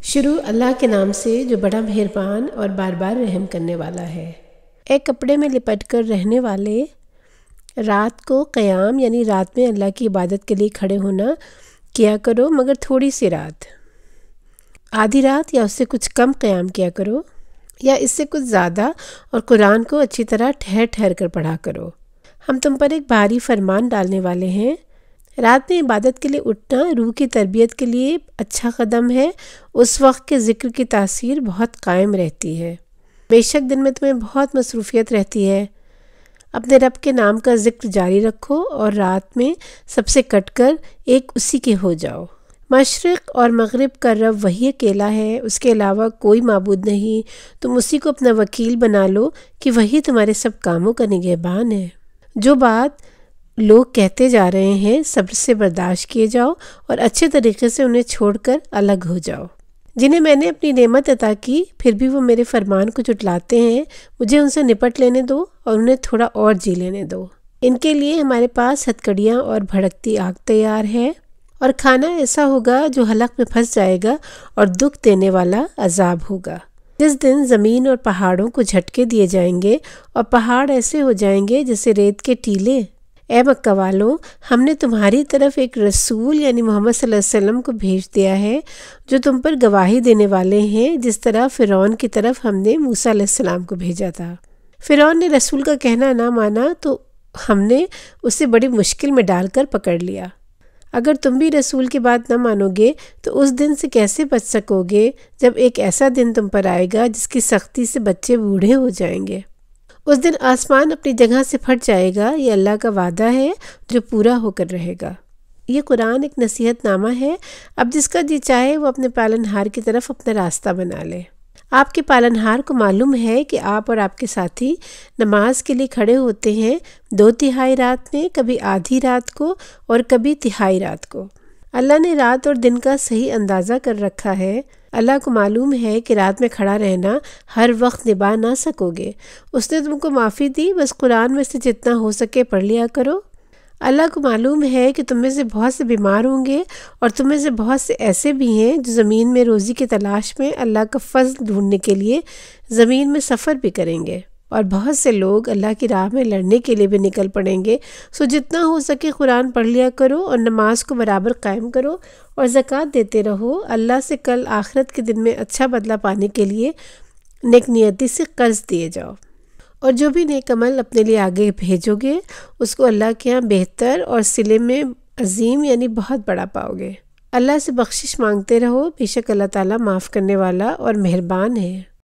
شروع اللہ کے نام سے جو بڑا مہربان اور بار بار رحم کرنے والا ہے۔ ایک کپڑے میں لپٹ کر رہنے والے، رات کو قیام یعنی رات میں اللہ کی عبادت کے لیے کھڑے ہونا کیا کرو، مگر تھوڑی سی رات، آدھی رات یا اس سے کچھ کم قیام کیا کرو، یا اس سے کچھ زیادہ، اور قرآن کو اچھی طرح ٹھہر ٹھہر کر پڑھا کرو۔ ہم تم پر ایک بھاری فرمان ڈالنے والے ہیں۔ رات میں عبادت کے لیے اٹھنا روح کی تربیت کے لیے اچھا قدم ہے۔ اس وقت کے ذکر کی تاثیر بہت قائم رہتی ہے۔ بے شک دن میں تمہیں بہت مصروفیت رہتی ہے۔ اپنے رب کے نام کا ذکر جاری رکھو اور رات میں سب سے کٹ کر ایک اسی کے ہو جاؤ۔ مشرق اور مغرب کا رب وہی اکیلا ہے، اس کے علاوہ کوئی معبود نہیں۔ تم اسی کو اپنا وکیل بنا لو کہ وہی تمہارے سب کاموں کا نگہبان ہے۔ جو بات لوگ کہتے جا رہے ہیں صبر سے برداشت کیے جاؤ اور اچھے طریقے سے انہیں چھوڑ کر الگ ہو جاؤ۔ جنہیں میں نے اپنی نعمت عطا کی پھر بھی وہ میرے فرمان کو جھٹلاتے ہیں، مجھے ان سے نپٹ لینے دو اور انہیں تھوڑا اور جی لینے دو۔ ان کے لیے ہمارے پاس ہتھکڑیاں اور بھڑکتی آگ تیار ہے، اور کھانا ایسا ہوگا جو حلق میں پھنس جائے گا اور دکھ دینے والا عذاب ہوگا۔ جس دن زمین اور پہاڑوں کو جھٹکے دیے جائیں گے اور پہاڑ ایسے ہو جائیں گے جیسے ریت کے ٹیلے۔ اے مکہ والوں، ہم نے تمہاری طرف ایک رسول یعنی محمد صلی اللہ علیہ وسلم کو بھیج دیا ہے جو تم پر گواہی دینے والے ہیں، جس طرح فرعون کی طرف ہم نے موسیٰ علیہ السلام کو بھیجا تھا۔ فرعون نے رسول کا کہنا نہ مانا تو ہم نے اسے بڑی مشکل میں ڈال کر پکڑ لیا۔ اگر تم بھی رسول کی بات نہ مانو گے تو اس دن سے کیسے بچ سکو گے جب ایک ایسا دن تم پر آئے گا جس کی سختی سے بچے بوڑھے ہو جائیں گے۔ اس دن آسمان اپنی جگہ سے پھٹ جائے گا، یہ اللہ کا وعدہ ہے جو پورا ہو کر رہے گا۔ یہ قرآن ایک نصیحت نامہ ہے۔ اب جس کا جی چاہے وہ اپنے پالنہار کی طرف اپنا راستہ بنا لے۔ آپ کے پالنہار کو معلوم ہے کہ آپ اور آپ کے ساتھی نماز کے لیے کھڑے ہوتے ہیں 2/3 رات میں، کبھی آدھی رات کو اور کبھی تہائی رات کو۔ اللہ نے رات اور دن کا صحیح اندازہ کر رکھا ہے۔ اللہ کو معلوم ہے کہ رات میں کھڑا رہنا ہر وقت نبھا نہ سکو گے۔ اس نے تم کو معافی دی، بس قرآن میں سے جتنا ہو سکے پڑھ لیا کرو۔ اللہ کو معلوم ہے کہ تم میں سے بہت سے بیمار ہوں گے اور تم میں سے بہت سے ایسے بھی ہیں جو زمین میں روزی کی تلاش میں اللہ کا فضل ڈھونڈنے کے لیے زمین میں سفر بھی کریں گے، اور بہت سے لوگ اللہ کی راہ میں لڑنے کے لیے بھی نکل پڑیں گے۔ سو جتنا ہو سکے قرآن پڑھ لیا کرو اور نماز کو برابر قائم کرو اور زکوٰۃ دیتے رہو۔ اللہ سے کل آخرت کے دن میں اچھا بدلہ پانے کے لیے نیک نیتی سے قرض دیے جاؤ، اور جو بھی نیک عمل اپنے لیے آگے بھیجو گے اس کو اللہ کے ہاں بہتر اور صلے میں عظیم یعنی بہت بڑا پاؤ گے۔ اللہ سے بخشش مانگتے رہو، بے شک اللہ تعالیٰ معاف کرنے والا اور مہربان ہے۔